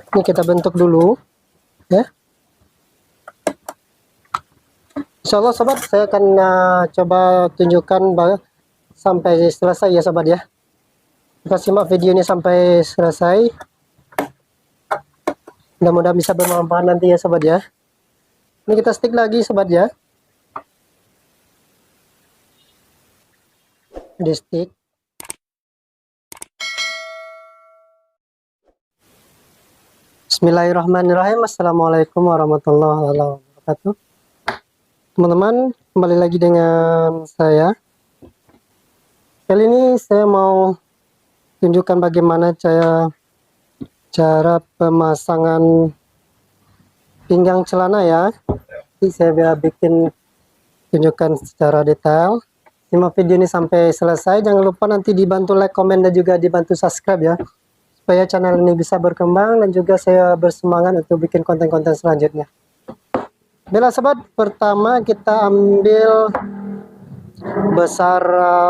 Ini kita bentuk dulu ya. Insya Allah sobat, saya akan coba tunjukkan sampai selesai ya sobat ya. Kita simak video ini sampai selesai. Mudah-mudahan bisa bermanfaat nanti ya sobat ya. Ini kita stick lagi sobat ya. Di stick. Bismillahirrahmanirrahim. Assalamualaikum warahmatullahi wabarakatuh. Teman-teman, kembali lagi dengan saya. Kali ini saya mau tunjukkan bagaimana cara pemasangan pinggang celana ya. Jadi saya bikin tunjukkan secara detail. Simak video ini sampai selesai. Jangan lupa nanti dibantu like, komen, dan juga dibantu subscribe ya, supaya channel ini bisa berkembang dan juga saya bersemangat untuk bikin konten-konten selanjutnya. Bila sobat, pertama kita ambil besar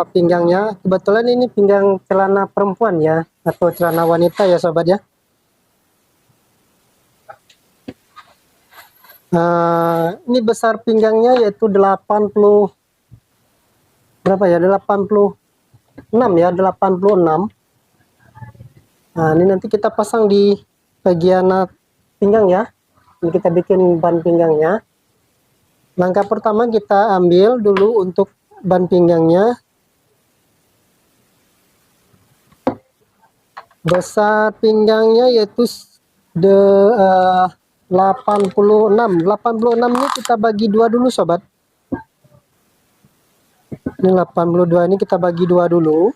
pinggangnya. Kebetulan ini pinggang celana perempuan ya, atau celana wanita ya sobat ya. Ini besar pinggangnya yaitu 80 berapa ya, 86 ya, 86. Nah, ini nanti kita pasang di bagian pinggang ya. Ini kita bikin ban pinggangnya. Langkah pertama kita ambil dulu untuk ban pinggangnya. Besar pinggangnya yaitu 86. 86 ini kita bagi dua dulu sobat. Ini 82 ini kita bagi dua dulu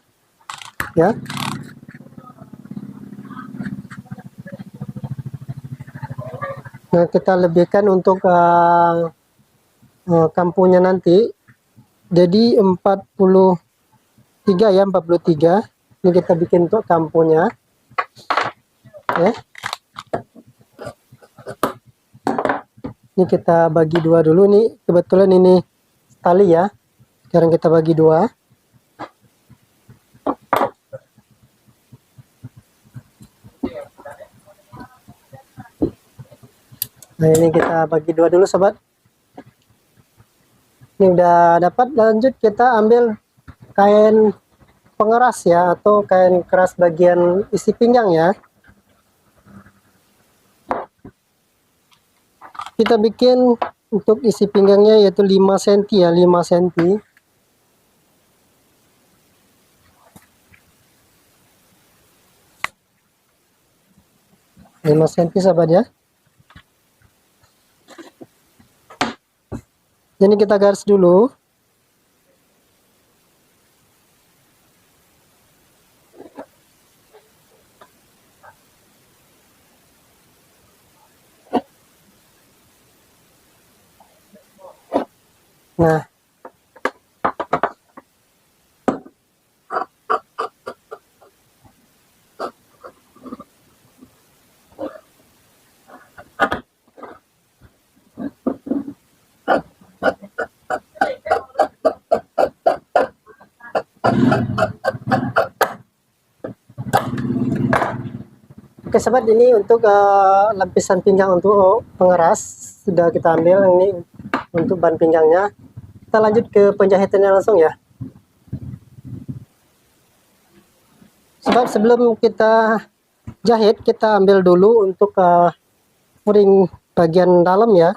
ya. Nah, kita lebihkan untuk kampunya nanti. Jadi 43 ya, 43. Ini kita bikin untuk kampunya. Ya. Ini kita bagi dua dulu nih. Kebetulan ini tali ya. Sekarang kita bagi dua. Nah, ini kita bagi dua dulu sobat. Ini udah dapat. Lanjut kita ambil kain pengeras ya, atau kain keras bagian isi pinggang ya. Kita bikin untuk isi pinggangnya yaitu 5 cm ya, 5 cm. Sahabat ya. Jadi kita garis dulu. Nah, oke sahabat, ini untuk lapisan pinggang untuk pengeras sudah kita ambil. Ini untuk ban pinggangnya. Kita lanjut ke penjahitannya langsung ya. Sebab sebelum kita jahit, kita ambil dulu untuk furing bagian dalam ya.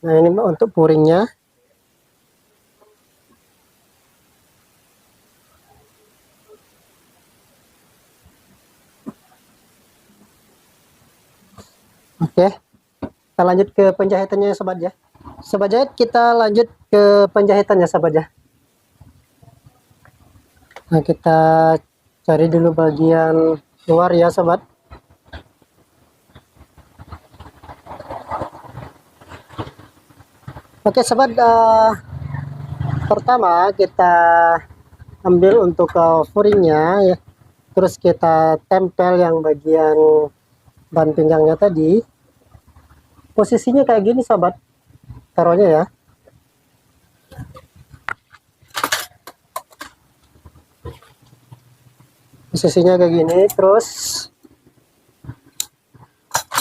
Nah, ini untuk furingnya. Oke, kita lanjut ke penjahitannya sobat ya. Sobat jahit, kita lanjut ke penjahitannya sobat ya. Nah, kita cari dulu bagian luar ya sobat. Oke sobat, pertama kita ambil untuk furingnya ya. Terus kita tempel yang bagian ban pinggangnya tadi. Posisinya kayak gini sobat, taruhnya ya. posisinya kayak gini. Terus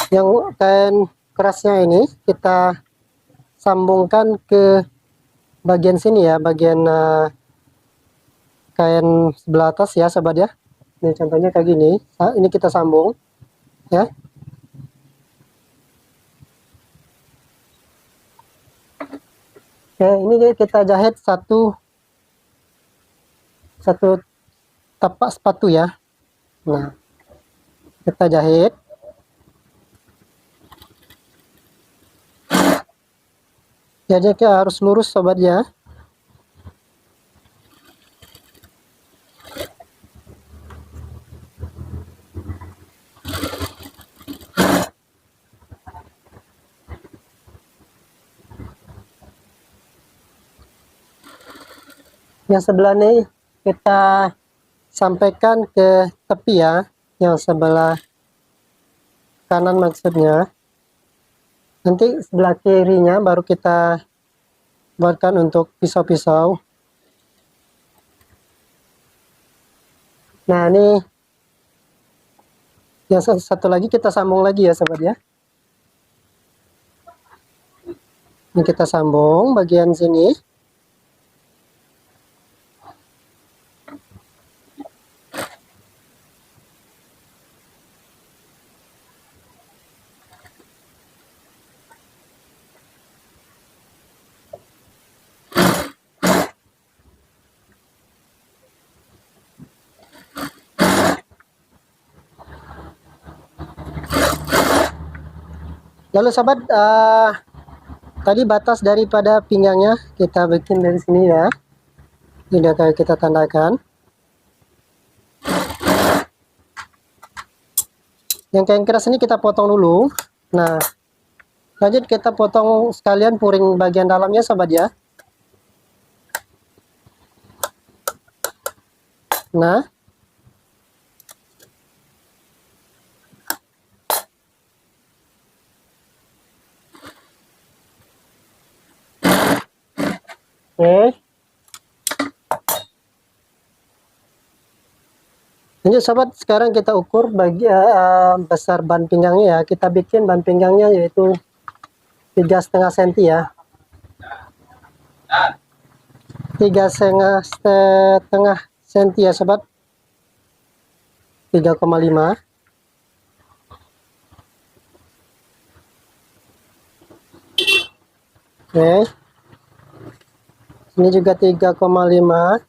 yang kain kerasnya ini kita sambungkan ke bagian sini ya, bagian kain sebelah atas ya sobat ya. Ini contohnya kayak gini. Ini kita sambung ya. Oke, ini kita jahit satu tapak sepatu ya. Nah, kita jahit. Jadi harus lurus sobat ya. Yang sebelah ini kita sampaikan ke tepi ya, yang sebelah kanan maksudnya. Nanti sebelah kirinya baru kita buatkan untuk pisau-pisau. Nah, ini yang satu lagi kita sambung lagi ya sobat ya. Ini kita sambung bagian sini. Lalu sobat, tadi batas daripada pinggangnya kita bikin dari sini ya. Ini udah kayak kita tandakan. Yang kain keras ini kita potong dulu. Nah, lanjut kita potong sekalian puring bagian dalamnya sobat ya. Nah, oke. Lanjut sobat, sekarang kita ukur besar ban pinggangnya ya. Kita bikin ban pinggangnya yaitu 3,5 cm ya. 3,5 cm ya sobat. 3,5. Oke. Ini juga 3,5.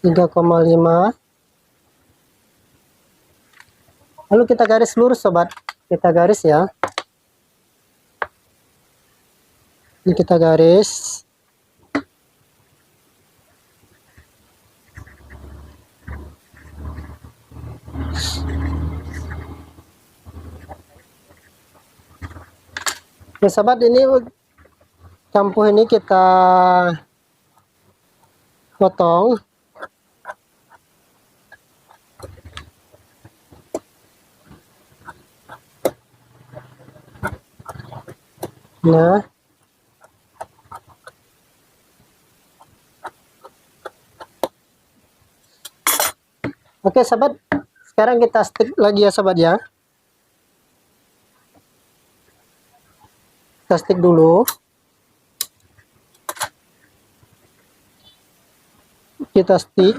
3,5. Lalu kita garis lurus sobat. Kita garis ya. Ini kita garis. Nah, sobat, ini kampuh ini kita potong. Nah, oke sobat, sekarang kita stick lagi ya sobat ya. Kita stick dulu. Kita stick.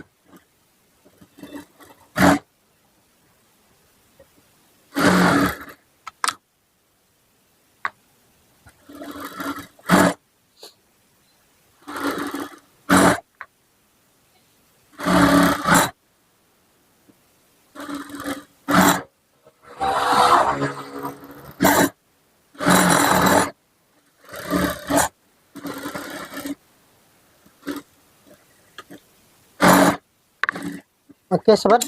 Oke sobat,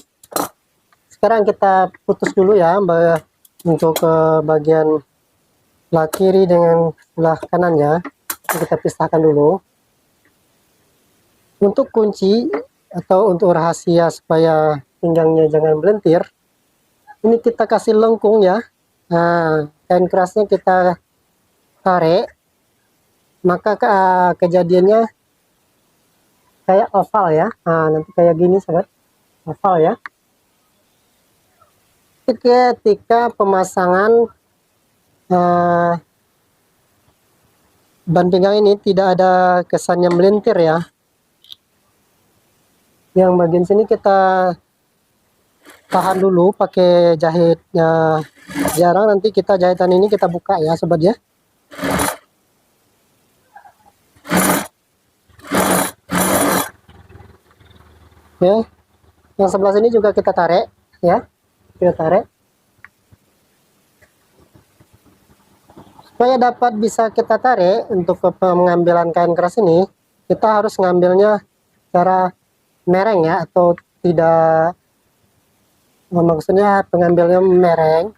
sekarang kita putus dulu ya untuk bagian sebelah kiri dengan sebelah kanan ya. Kita pisahkan dulu. Untuk kunci atau untuk rahasia supaya pinggangnya jangan melentir, ini kita kasih lengkung ya. Nah, kain kerasnya kita tarik, maka kejadiannya kayak oval ya. Nah, nanti kayak gini sobat, oval ya. Ketika pemasangan ban pinggang ini tidak ada kesannya melintir ya. Yang bagian sini kita tahan dulu pakai jahitnya jarang, nanti kita jahitan ini kita buka ya sobat ya. Oke, yang sebelah sini juga kita tarik ya, kita tarik supaya dapat bisa kita tarik. Untuk pengambilan kain keras ini kita harus ngambilnya cara mereng ya, atau tidak, maksudnya pengambilnya mereng,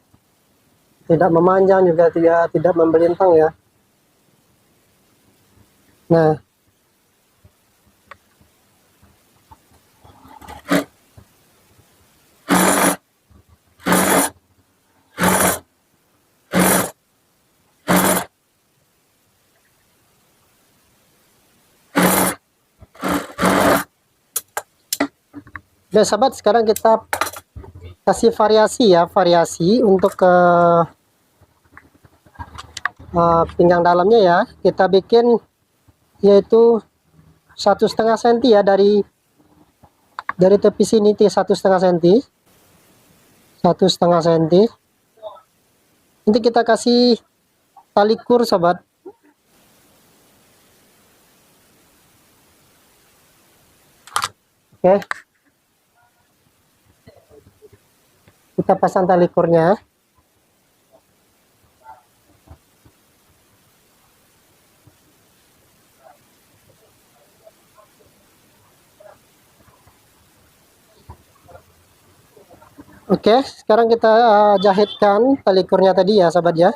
tidak memanjang juga tidak membelintang ya. Nah, oke sahabat, sekarang kita kasih variasi ya, variasi untuk ke pinggang dalamnya ya. Kita bikin yaitu 1,5 cm ya, dari tepi sini 1,5 cm, 1,5 cm. Nanti kita kasih tali kur sobat. Oke, kita pasang tali kurnya. Oke, sekarang kita jahitkan tali kurnya tadi ya sahabat ya.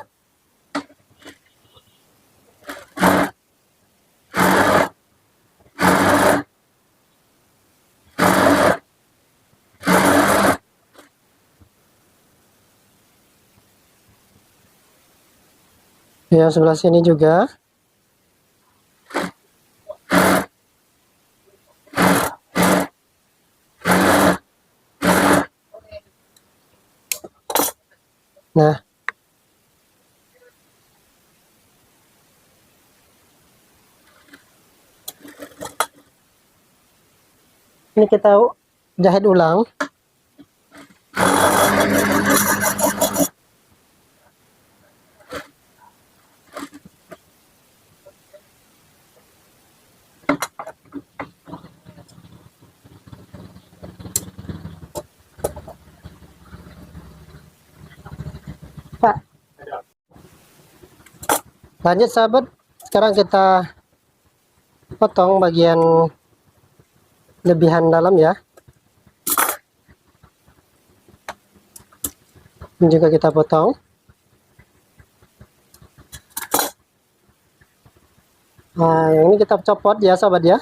Yang sebelah sini juga. Nah, ini kita jahit ulang. Pak, lanjut sahabat, sekarang kita potong bagian lebihan dalam ya. Ini juga kita potong. Nah, yang ini kita copot ya sahabat ya.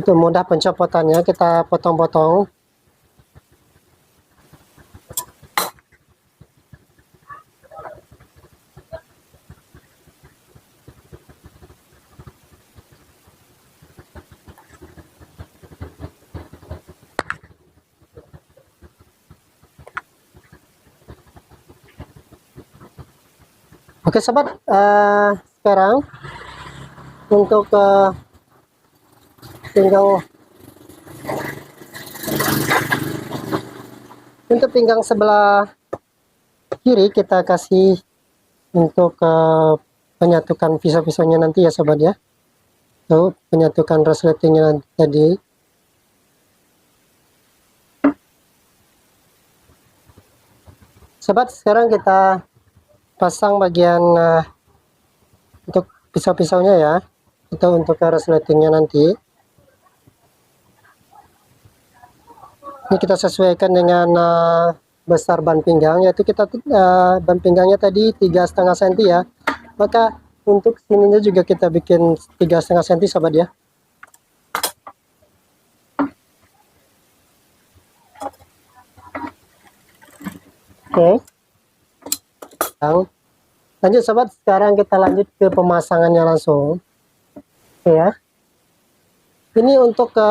Untuk mudah pencopotannya kita potong-potong. Oke sobat, sekarang untuk pinggang sebelah kiri kita kasih untuk penyatukan pisau-pisaunya nanti ya sobat ya. Tuh, penyatukan resletingnya tadi. Sobat, sekarang kita pasang bagian untuk pisau-pisaunya ya, itu untuk resletingnya nanti. Ini kita sesuaikan dengan besar ban pinggang, yaitu kita ban pinggangnya tadi 3,5 cm ya, maka untuk sininya juga kita bikin 3,5 cm sobat ya. Oke, Lanjut sobat, sekarang kita lanjut ke pemasangannya langsung. Oke ya. Ini untuk ke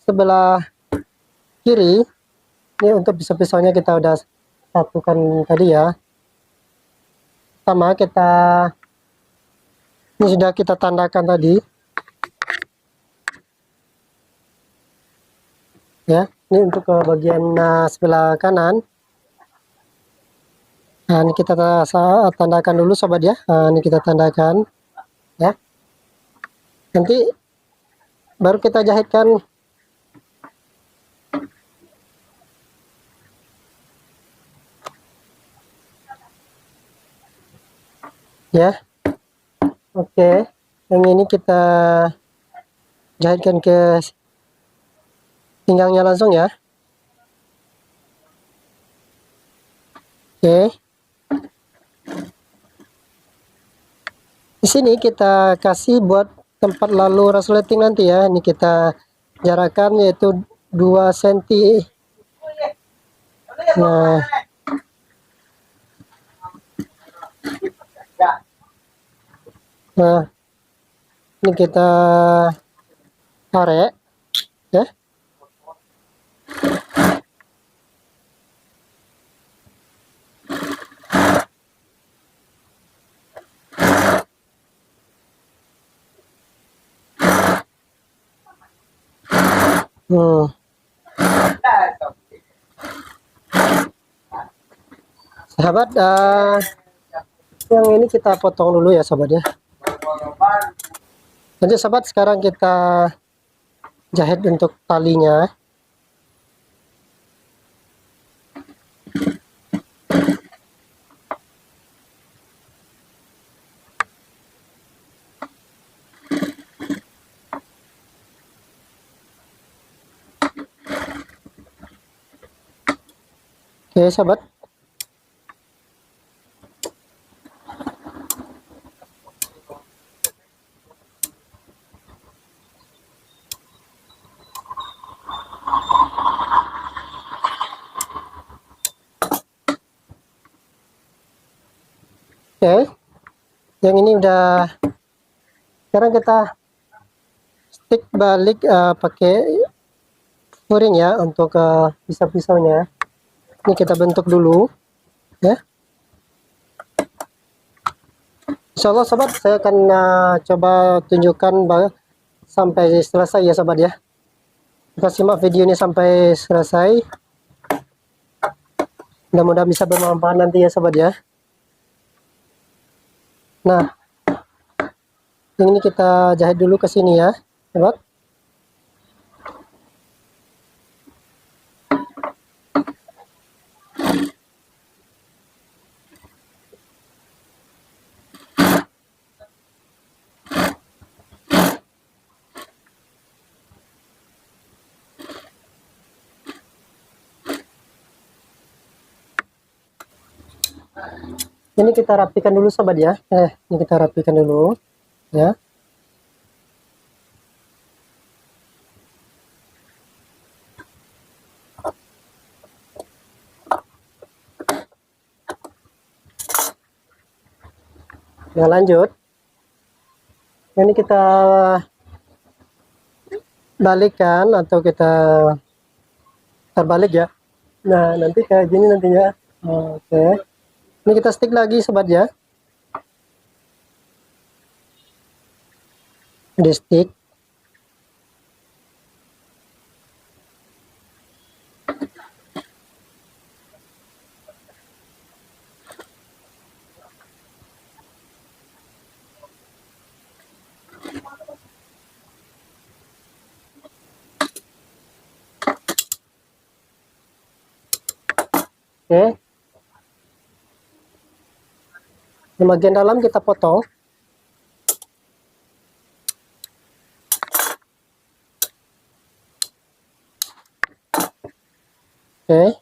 sebelah kiri. Ini untuk pisau-pisaunya kita udah satukan tadi ya. Sama kita, ini sudah kita tandakan tadi. Ya, ini untuk ke bagian sebelah kanan. Nah, ini kita tandakan dulu sobat ya. Nah, ini kita tandakan ya. Nanti baru kita jahitkan ya. Oke, yang ini kita jahitkan ke pinggangnya langsung ya. Oke. Di sini kita kasih buat tempat lalu resleting nanti ya. Ini kita jarakkan yaitu 2 cm. Nah, ini kita tarik ya. Sahabat, yang ini kita potong dulu ya sobat ya. Lanjut sobat, sekarang kita jahit untuk talinya. Oke sobat. Oke, yang ini udah. Sekarang kita stick balik pakai furing ya untuk pisau-pisaunya. Ini kita bentuk dulu ya. Insya Allah sobat, saya akan coba tunjukkan sampai selesai ya sobat ya. Kita simak video ini sampai selesai. Mudah-mudahan bisa bermanfaat nanti ya sobat ya. Nah, yang ini kita jahit dulu ke sini ya sobat. Ini kita rapikan dulu sobat ya. Ini kita rapikan dulu ya. Nah, lanjut. Ini kita balikkan atau kita terbalik ya. Nah, nanti kayak gini nantinya. Oke. Ini kita stick lagi sobat ya. Di stick. Oke. Di bagian dalam kita potong. Oke.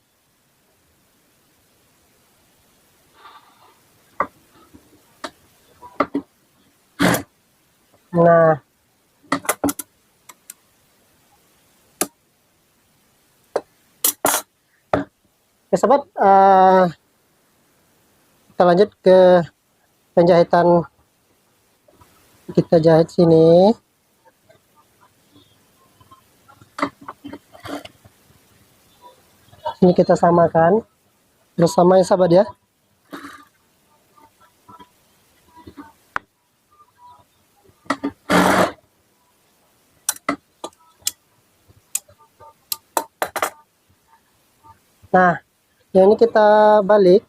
Nah, oke sobat, Kita lanjut ke penjahitan. Kita jahit sini. Ini kita samakan. Terus samain sahabat ya. Nah, yang ini kita balik.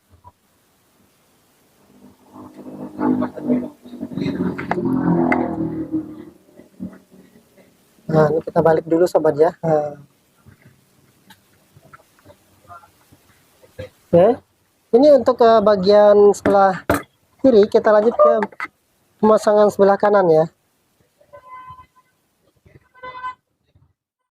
Nah, ini kita balik dulu sobat ya. Nah. Oke, ini untuk ke bagian sebelah kiri, kita lanjut ke pemasangan sebelah kanan ya.